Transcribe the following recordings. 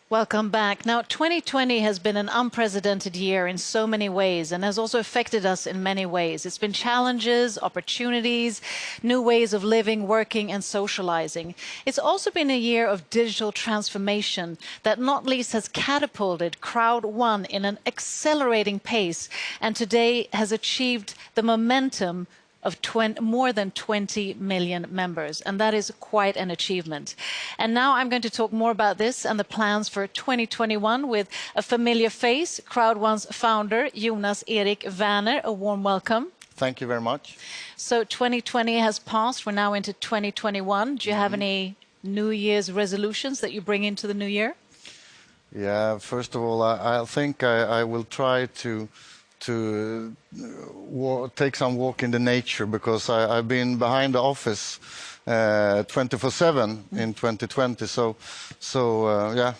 Welcome back. Now, 2020 has been an unprecedented year in so many ways and has also affected us in many ways. It's been challenges, opportunities, new ways of living, working, and socializing. It's also been a year of digital transformation that not least has catapulted Crowd1 in an accelerating pace and today has achieved the momentum of more than 20 million members, and that is quite an achievement. And now I'm going to talk more about this and the plans for 2021 with a familiar face, Crowd1's founder, Jonas Eric Werner. A warm welcome. Thank you very much. So 2020 has passed. We're now into 2021. Do you have any New Year's resolutions that you bring into the new year? Yeah, first of all, I think I will try to take some walk in the nature because I've been behind the office 24/7 in 2020. Yeah,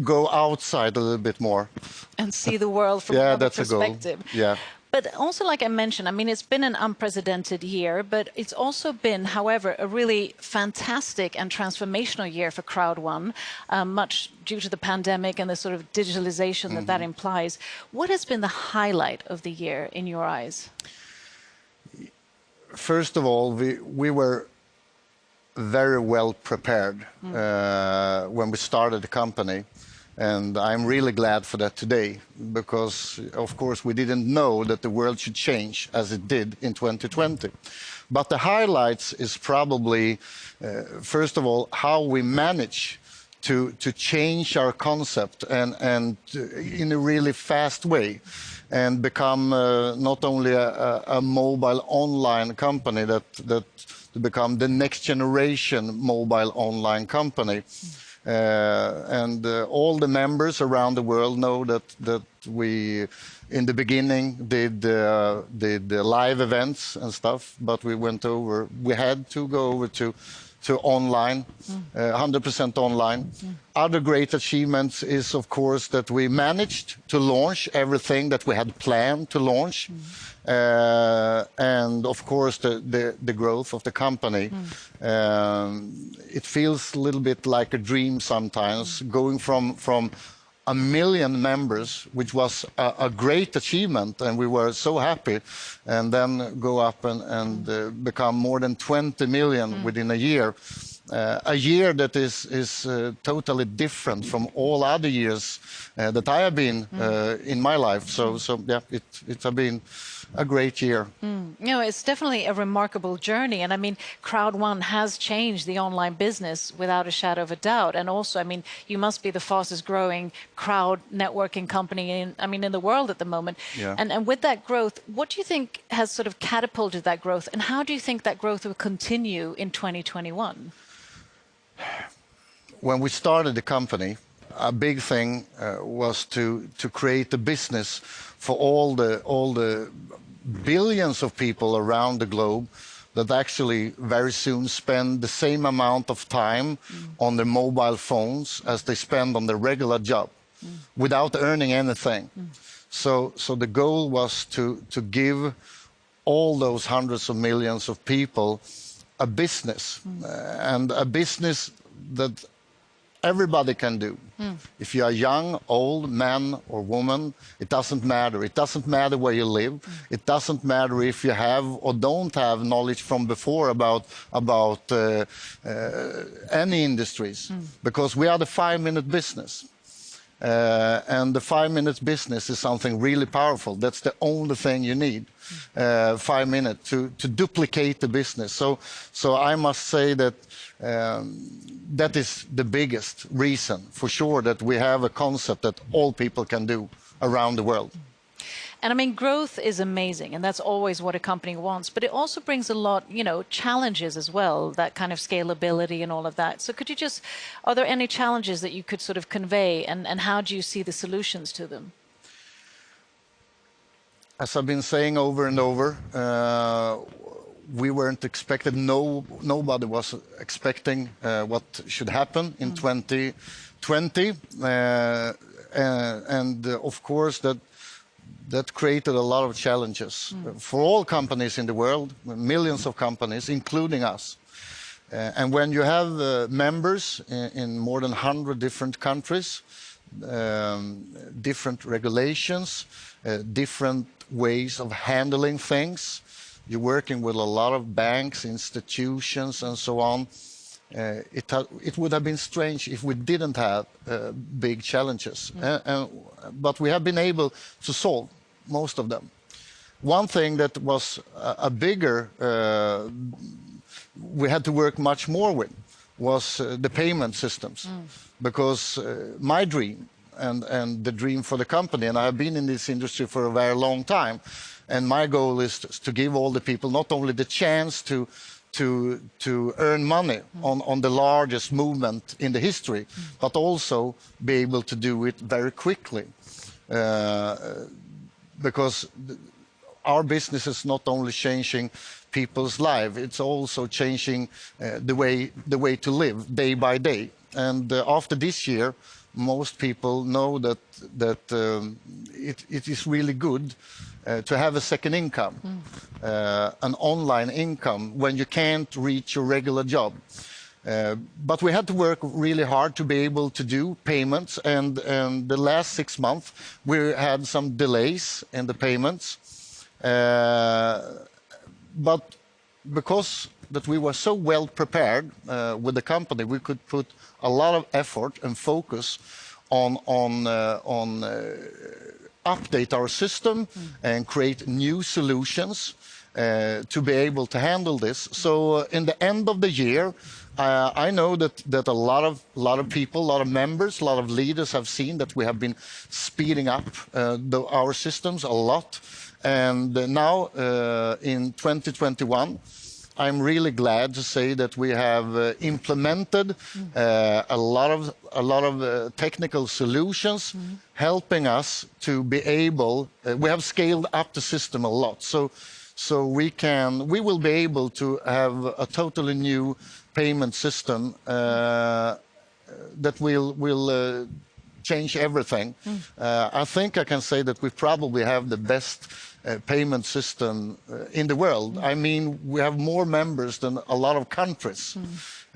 go outside a little bit more and see the world from yeah, another that's perspective. A goal. Yeah. But also, like I mentioned, I mean, it's been an unprecedented year, but it's also been, however, a really fantastic and transformational year for Crowd1, much due to the pandemic and the sort of digitalization that that implies. What has been the highlight of the year in your eyes? First of all, we were very well prepared when we started the company. And I'm really glad for that today, because, of course, we didn't know that the world should change as it did in 2020. But the highlights is probably, first of all, how we manage to change our concept and in a really fast way and become not only a mobile online company, that to become the next generation mobile online company. All the members around the world know that we, in the beginning, did live events and stuff, but we had to go over to online, 100% online. Other great achievements is, of course, that we managed to launch everything that we had planned to launch. And of course, the growth of the company. It feels a little bit like a dream sometimes, going from 1 million members, which was a great achievement, and we were so happy, and then go up and become more than 20 million within a year. A year that is totally different from all other years that I have been in my life. So yeah, it has been a great year. You know, it's definitely a remarkable journey. And I mean, Crowd1 has changed the online business without a shadow of a doubt. And also, I mean, you must be the fastest growing crowd networking company in the world at the moment. Yeah. And with that growth, what do you think has sort of catapulted that growth? And how do you think that growth will continue in 2021? When we started the company, a big thing was to create a business for all the billions of people around the globe that actually very soon spend the same amount of time on their mobile phones as they spend on their regular job without earning anything. So the goal was to give all those hundreds of millions of people a business, and a business that everybody can do. If you are young, old, man or woman, it doesn't matter. It doesn't matter where you live. It doesn't matter if you have or don't have knowledge from before about any industries, because we are the 5-minute business. And the 5-minute business is something really powerful. That's the only thing you need, 5 minutes to duplicate the business. So I must say that that is the biggest reason, for sure, that we have a concept that all people can do around the world. And I mean, growth is amazing, and that's always what a company wants. But it also brings a lot, challenges as well, that kind of scalability and all of that. So are there any challenges that you could sort of convey, and how do you see the solutions to them? As I've been saying over and over, we weren't expected, nobody was expecting what should happen in 2020. And of course, that created a lot of challenges for all companies in the world, millions of companies, including us. And when you have members in more than 100 different countries, different regulations, different ways of handling things, you're working with a lot of banks, institutions, and so on. It would have been strange if we didn't have big challenges, but we have been able to solve most of them. One thing that was a bigger, we had to work much more with, was the payment systems, because my dream and the dream for the company, and I have been in this industry for a very long time, and my goal is to give all the people not only the chance to earn money on the largest movement in the history, but also be able to do it very quickly. Because our business is not only changing people's lives, it's also changing the way to live day by day. And after this year, most people know that it is really good to have a second income, an online income when you can't reach your regular job. But we had to work really hard to be able to do payments, and the last 6 months we had some delays in the payments. But because that we were so well prepared with the company, we could put a lot of effort and focus on update our system and create new solutions to be able to handle this. So in the end of the year, I know that a lot of people, a lot of members, a lot of leaders have seen that we have been speeding up our systems a lot. And now in 2021, I'm really glad to say that we have implemented a lot of technical solutions, helping us to be able. We have scaled up the system a lot, so we will be able to have a totally new payment system that will change everything. I think I can say that we probably have the best payment system in the world. I mean, we have more members than a lot of countries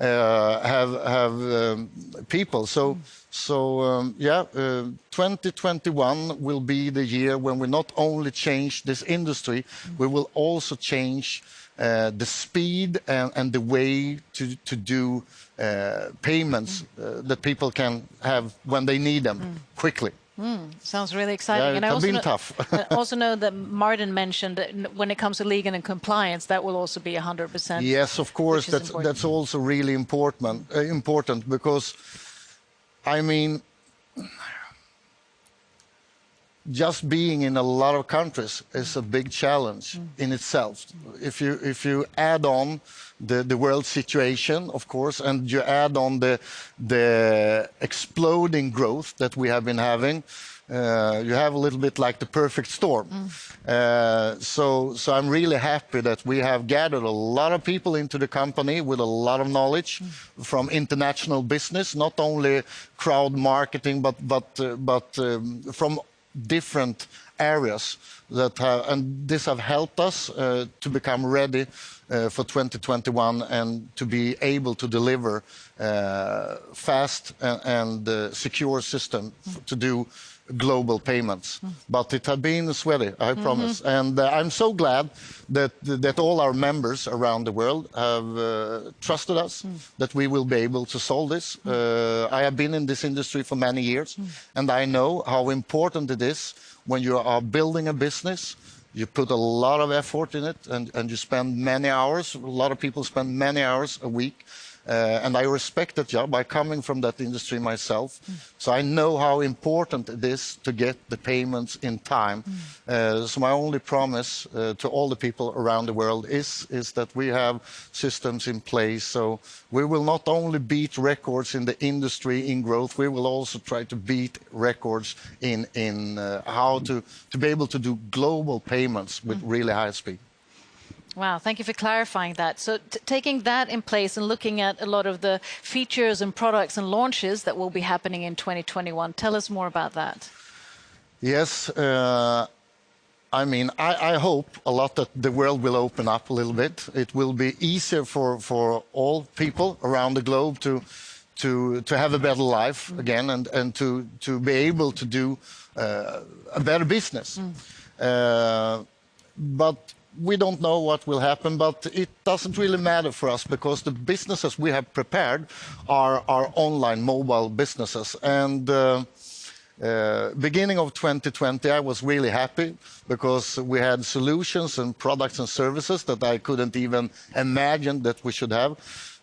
have people. So 2021 will be the year when we not only change this industry, we will also change the speed and the way to do payments that people can have when they need them quickly. Sounds really exciting. Yeah, And it's been tough. I also know that Martin mentioned that when it comes to legal and compliance, that will also be 100%. Yes, of course, that's also really important because, I mean, just being in a lot of countries is a big challenge in itself. If you add on the world situation, of course, and you add on the exploding growth that we have been having, you have a little bit like the perfect storm. So I'm really happy that we have gathered a lot of people into the company with a lot of knowledge from international business, not only crowd marketing, but from different areas that and this have helped us to become ready for 2021 and to be able to deliver fast and secure system to do global payments. But it has been sweaty, I promise. And I'm so glad that all our members around the world have trusted us, that we will be able to solve this. I have been in this industry for many years, and I know how important it is when you are building a business. You put a lot of effort in it, and you spend many hours. A lot of people spend many hours a week. And I respect that job. I coming from that industry myself, so I know how important it is to get the payments in time. So my only promise to all the people around the world is that we have systems in place. So we will not only beat records in the industry in growth, we will also try to beat records in how to be able to do global payments with really high speed. Wow, thank you for clarifying that. So taking that in place and looking at a lot of the features and products and launches that will be happening in 2021, tell us more about that. Yes, I mean, I hope a lot that the world will open up a little bit. It will be easier for all people around the globe to have a better life again and to be able to do a better business. But we don't know what will happen, but it doesn't really matter for us because the businesses we have prepared are online mobile businesses. And beginning of 2020, I was really happy because we had solutions and products and services that I couldn't even imagine that we should have.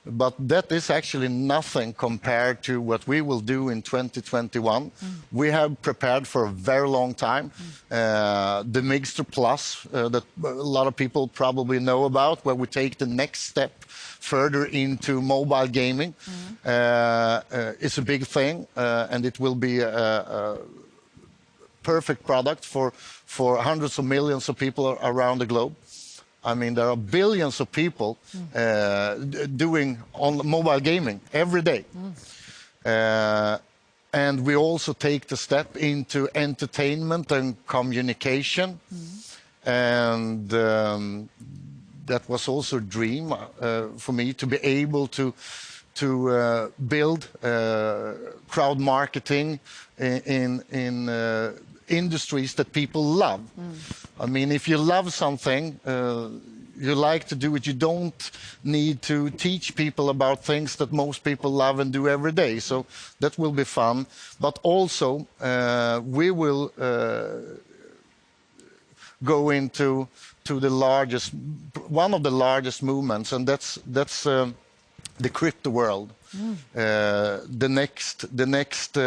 But that is actually nothing compared to what we will do in 2021. We have prepared for a very long time. The Mixter Plus, that a lot of people probably know about, where we take the next step further into mobile gaming, is a big thing, and it will be a perfect product for hundreds of millions of people around the globe. I mean, there are billions of people doing on mobile gaming every day. And we also take the step into entertainment and communication. And that was also a dream for me to be able to build crowd marketing in industries that people love. I mean, if you love something, you like to do it, you don't need to teach people about things that most people love and do every day. So that will be fun. But also, we will go into one of the largest movements, and that's the crypto world. The next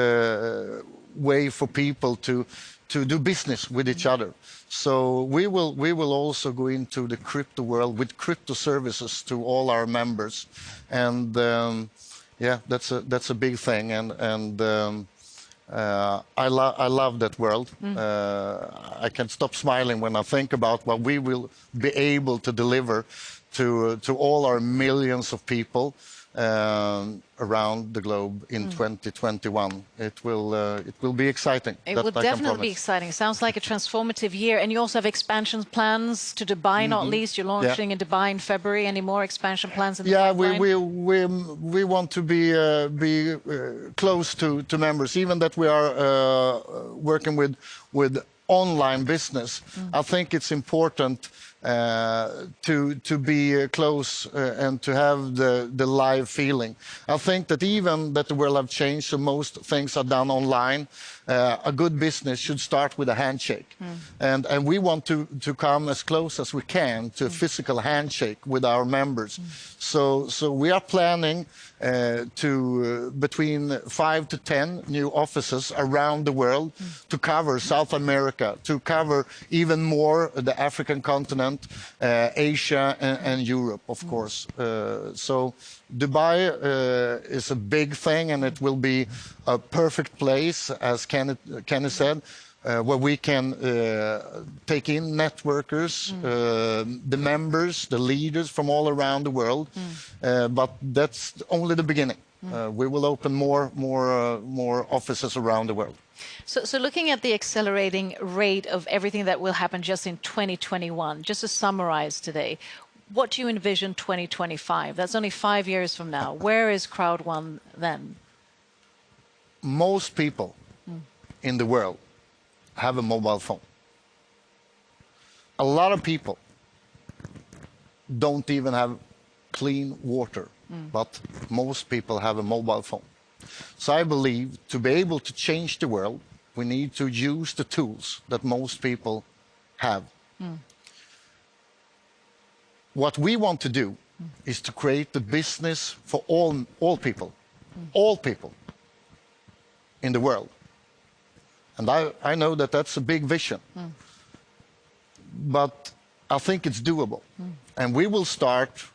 way for people to do business with each other. So we will also go into the crypto world with crypto services to all our members, and yeah, that's a big thing, and I love that world. I can't stop smiling when I think about what we will be able to deliver to all our millions of people around the globe in 2021. It will be exciting. It will definitely be exciting. Sounds like a transformative year. And you also have expansion plans to Dubai, not least. You're launching in Dubai in February. Any more expansion plans in the pipeline? We want to be close to members, even that we are working with online business. I think it's important to be close and to have the live feeling. I think that even that the world have changed, so most things are done online. A good business should start with a handshake, and we want to come as close as we can to a physical handshake with our members. So we are planning to between 5 to 10 new offices around the world to cover South America, to cover even more the African continent, Asia and Europe, of course. So Dubai is a big thing, and it will be a perfect place, as Kenny said, where we can take in networkers, the members, the leaders from all around the world. But that's only the beginning. We will open more offices around the world. So looking at the accelerating rate of everything that will happen just in 2021, just to summarize today, what do you envision 2025? That's only 5 years from now. Where is Crowd1 then? Most people in the world have a mobile phone. A lot of people don't even have clean water, but most people have a mobile phone. So I believe to be able to change the world, we need to use the tools that most people have. What we want to do is to create the business for all people in the world. And I know that that's a big vision, but I think it's doable. And we will start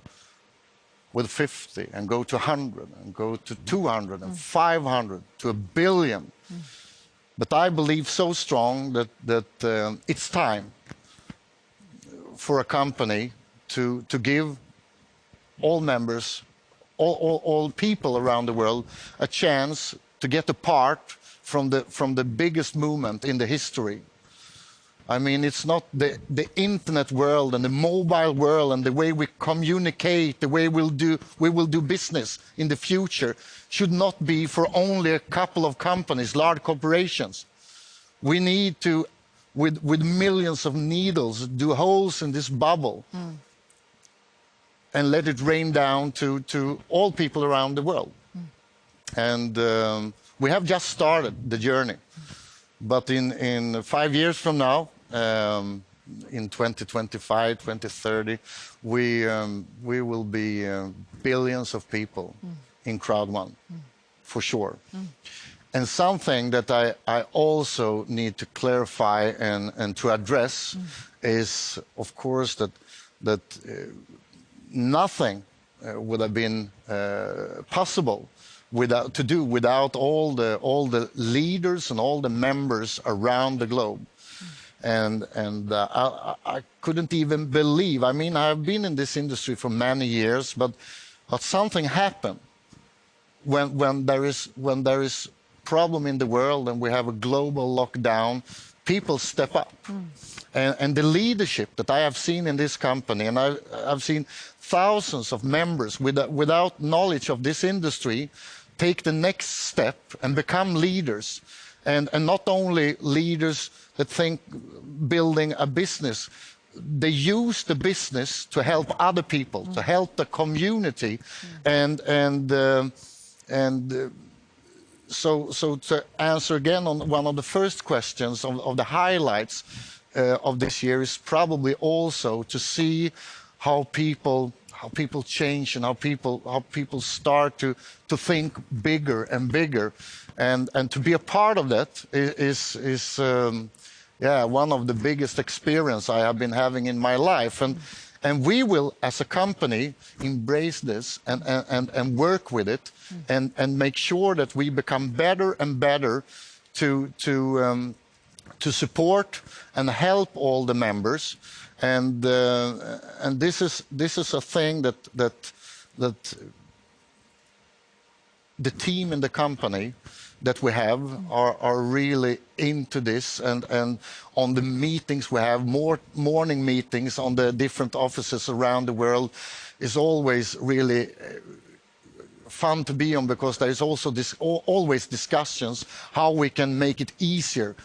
with 50 and go to 100 and go to 200 and 500 to 1 billion. But I believe so strong that it's time for a company to give all members, all people around the world, a chance to get a part from the biggest movement in the history. I mean, it's not the internet world and the mobile world and the way we communicate, the way we will do business in the future should not be for only a couple of companies, large corporations. We need to, with millions of needles, do holes in this bubble and let it rain down to all people around the world. And we have just started the journey. But in 5 years from now, in 2025, 2030, we will be billions of people in Crowd1, for sure. And something that I also need to clarify and to address is, of course, that nothing would have been possible without all the leaders and all the members around the globe. And I couldn't even believe. I mean, I've been in this industry for many years, but something happened when there is problem in the world and we have a global lockdown. People step up, and the leadership that I have seen in this company, and I've seen thousands of members without knowledge of this industry take the next step and become leaders, and not only leaders that think building a business, they use the business to help other people, to help the community, So to answer again on one of the first questions of the highlights of this year is probably also to see how people change and how people start to think bigger and bigger, and to be a part of that is one of the biggest experience I have been having in my life, and we will as a company embrace this and work with it and make sure that we become better and better to support and help all the members. And this is a thing that the team in the company that we have are really into this, and on the meetings we have, more morning meetings on the different offices around the world, is always really fun to be on, because there is also always discussions how we can make it easier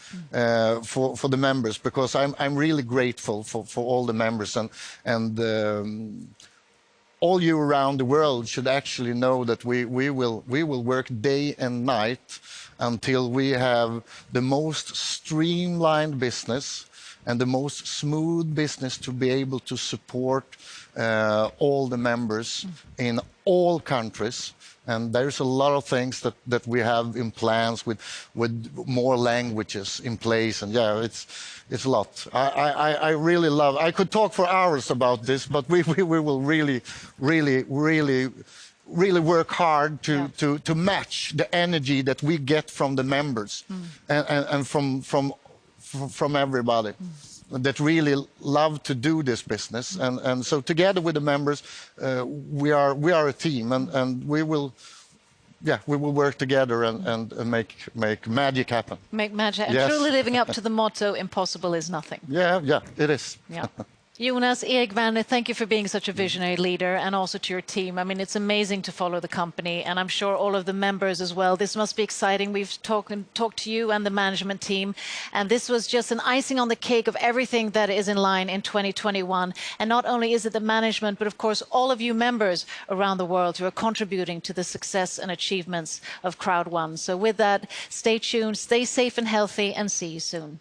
for the members, because I'm really grateful for all the members, and all you around the world should actually know that we will work day and night until we have the most streamlined business and the most smooth business to be able to support all the members in all countries. And there's a lot of things that we have in plans with more languages in place, and yeah, it's a lot. I really love. I could talk for hours about this, but we will really work hard to match the energy that we get from the members and from everybody that really love to do this business, and so together with the members, we are a team, and we will work together and make magic happen. Make magic, and Yes. truly living up to the motto, impossible is nothing. Yeah, it is. Yeah. Jonas Eric Werner, thank you for being such a visionary leader, and also to your team. I mean, it's amazing to follow the company, and I'm sure all of the members as well. This must be exciting. We've talked to you and the management team, and this was just an icing on the cake of everything that is in line in 2021. And not only is it the management, but of course all of you members around the world who are contributing to the success and achievements of Crowd1. So with that, stay tuned, stay safe and healthy, and see you soon.